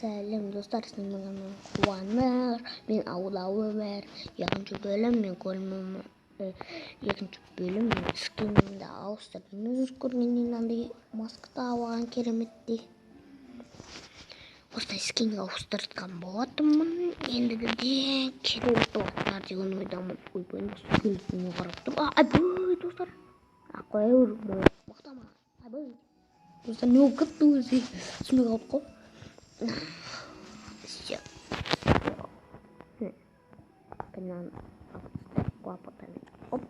Сәлем достар, сіздің Қуаныш, мен Аула Өмір. Екінші бөлім мен скинімді ауыстырдым. Өз көргеннен андай маска тағып кереметті. Осылай скинге ауыстыртқан болатынмын. Ендігіден керемет болаттар деген ойдамын. Ойбай, скелетіне қарап тұр. Айбай достар. Қоя бер, мақтама. Айбай. Достар, не болып кетті өзі? Түсінбей қалып қой. Все. Банан. Лапотами. Оп.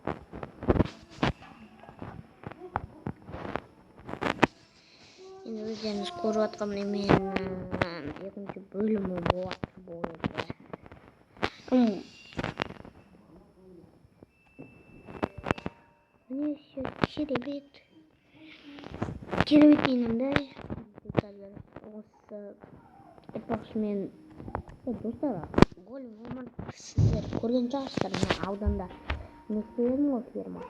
Енді өздеріңіз көріп жатқандай мен екінші бөлімі болады. Міне все керемет. Керемет енімді. Осы айтпақшы мен достар, голем өмір сіздер көрген шығарсыздар. Мен ауданда не істедім ғой, ферма.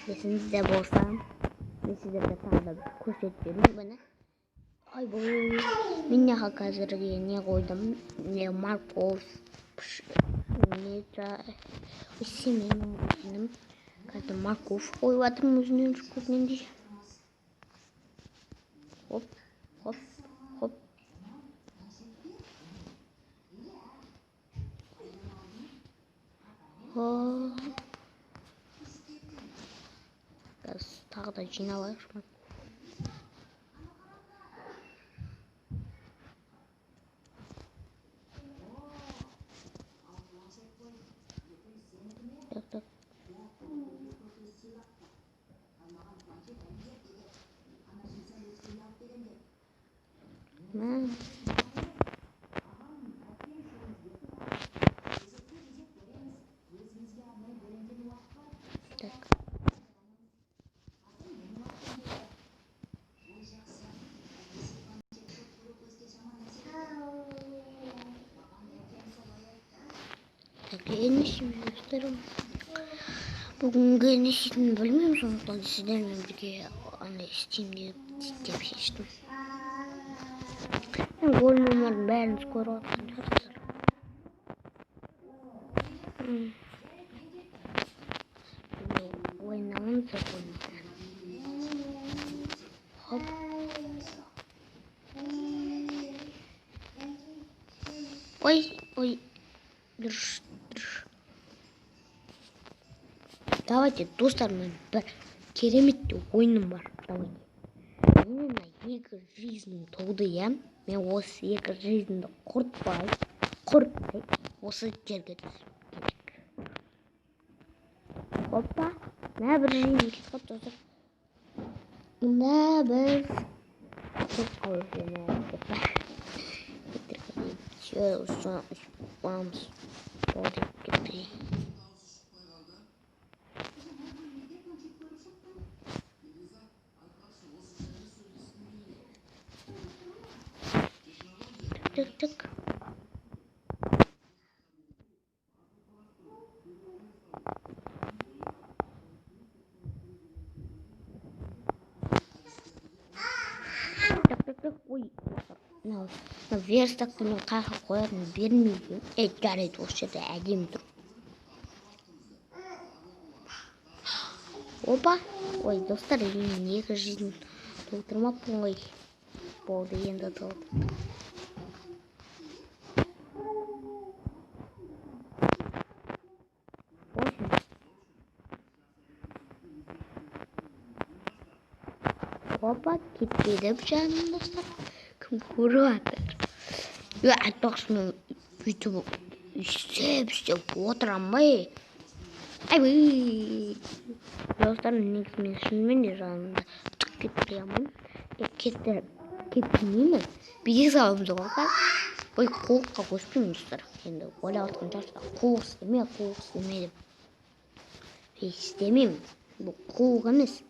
Есіңізде болса, мен сіздерге тағы да көрсетіп берейін. Міне. Айбай. Мен неға қазірге не қойдым? Не морковь, семена қойдым. Қазір морковь қойып жатырмын өзінен көргендей. Хоп, хоп, хоп. Қазір тағы да жиналайықшы. Так. En işimi gösteririm. Bugün ne işini bilmiyorum, sonuçta sizlerle birlikte Steam'de seçtim. Golüm var, ben skor atacağım. Oynamam da hop. Ой. Dur. Давайте, достар, мен бір керемет ойыным бар. Давайте. Мен екі жизнь толды, я. Мен осы екі жизньді құртпай, осы жерге түсіп. Опа, мына бір жизнь кетіп достар. Мына бір все, vamos. Pode crer. Tık. Ой. На верстакты мен қайға қоятын бермейді. Жарайды, осы жерде әдемі тұр. Опа. Ой, достар, мен екі жизнь толтырмаппын ғой. Болды, енді толды. Опа, кетпеді жаным достар. Кім көріп жатыр? Айтпақшы мен бүйтіп істеп отырам ба? Айбай. Достар, негізі мен шынымен де жанымда түк кетпеймін. Кетпеймін. Бейік сабымызды қоқар. Ой, қуыққа көшпеймін достар. Енді ойлап атқан жарсыға қуық істеме деп. Істемеймін. Бұл қуық емес.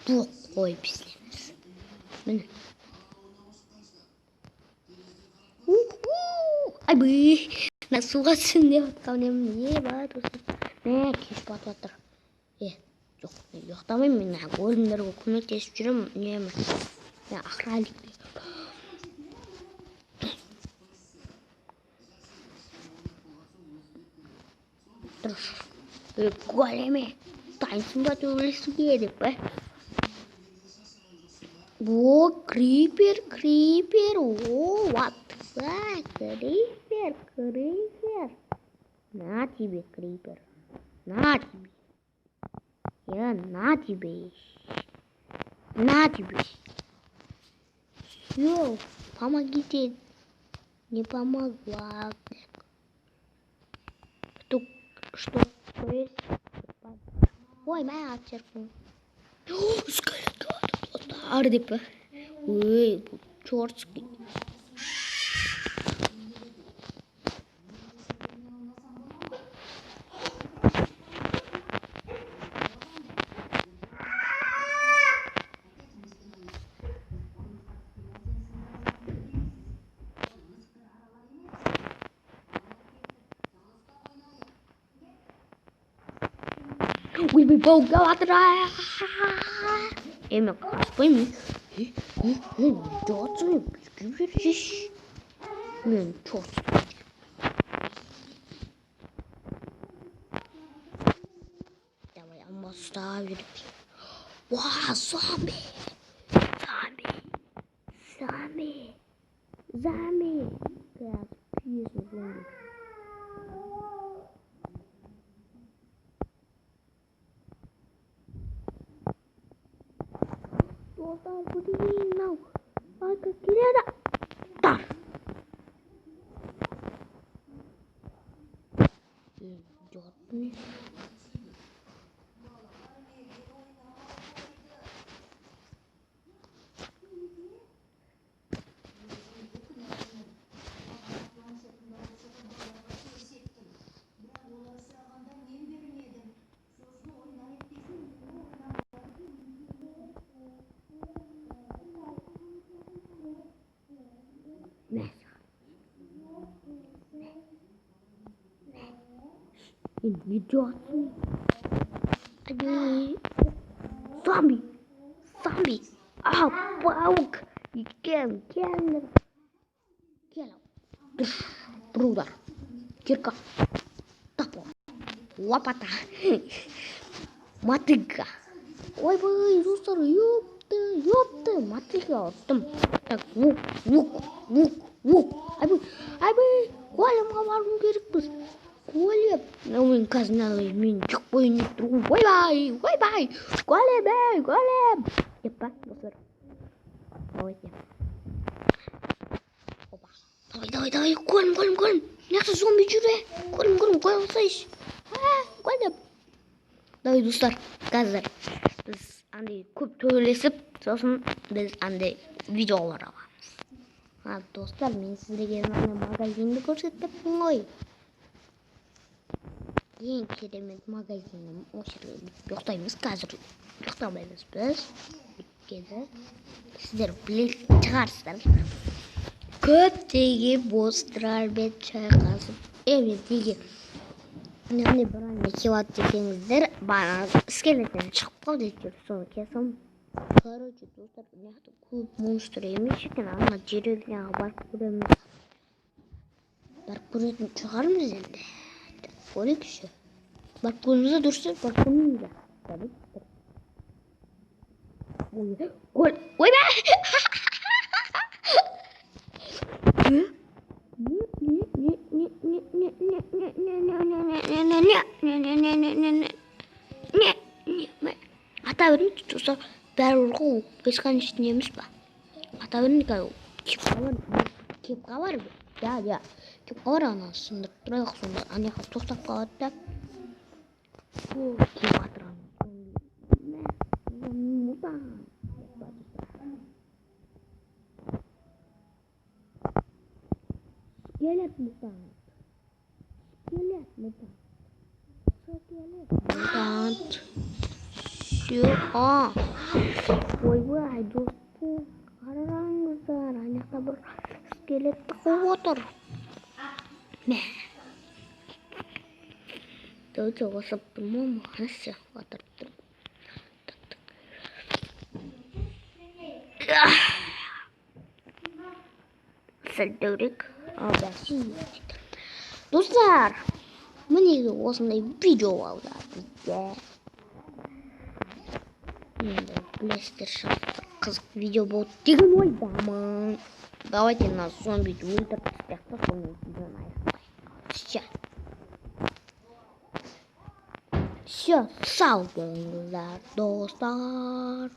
Бұқ қойып істейміз. Міне. Айбай, мына суға түсін деп атқан емін. Бар достар. Мә, кеш батып жатыр. Жоқ, ұйықтамаймын, мен големдерге көмектесіп жүремін. Мен охранник. Terus goleme тайсында төбелесу керек пе? О, крипер, о, what the крипер. На тебе, крипер, на тебе. На тебе. Все, помогите. Не помогла. Что есть? Ой, моя церковь. Скелет. Ардипа. Ой, чёртский. Ой, бау галатра. Эмек, пойми. Чёртский. Блин, чёртский. Давай, оставим. Вау, зомби. Как пьесу зомби. Достал, блин, ай, как киряда. Так. Идёт мне. Идёт. Зомби. А, паук. И кендер. Брудер. Кирка. Топор. Лопата. Мотыга. Ой, достар, ёпта, мотыга аттым. Так, лук. Айбай, големға баруым керекпіз. Голем. Мен қазір мен шықпай не тұрмын. Ойбай. Голем. Деп па, достар. Давайте. Опа. Давай. Голем. Мынақта зомби жүр. Голем, қоя алсайшы. Голем. Давай, достар. Қазір біз андай көп төбелесіп, сосын біз андай видеолар аламыз. Достар, мен сіздерге магазинді көрсетіппін ғой. Ең керемет магазинім. Осы жерге ұйықтаймыз. Қазір ұйықтамаймыз біз. Өйткені сіздер білетін шығарсыздар. Көптеген босстармен шайқасып, неге мынандай бұрын келеді десеңіздер, бағанағы скелеттен шығып қалды екен, соны кесім. Короче, достар, мынақты көп монстр емес екен, ана деревняға барып көреміз. Барып көретін шығармыз енді. Көрейікші. Барып көріңізді дұрысы, барып көріңізді. Ойбай! Ата берейінші, достар, бәрі ұрғы бесконечный емес па? Ата берейінші, кепқа бар бі? Ja, кепқа бар ана сындырып тұрайық сонда, анеқа тоқтап қалады да. Кеп атыраны. Скелет мутант. Ойбай, достар, қараңыздар, анақта бір скелетті қуып отыр. Давайте осы по-моему все отырып тұр. Сәлдеурек. Достар, міне осындай видеолар бізде. Енді білесіздер шығып қызық видео болды деген ойдамын. Давайте нас зомбиді өлтіріп тастайық та сонымен видеоны аяқтайық. Все, сау болыңыздар достар.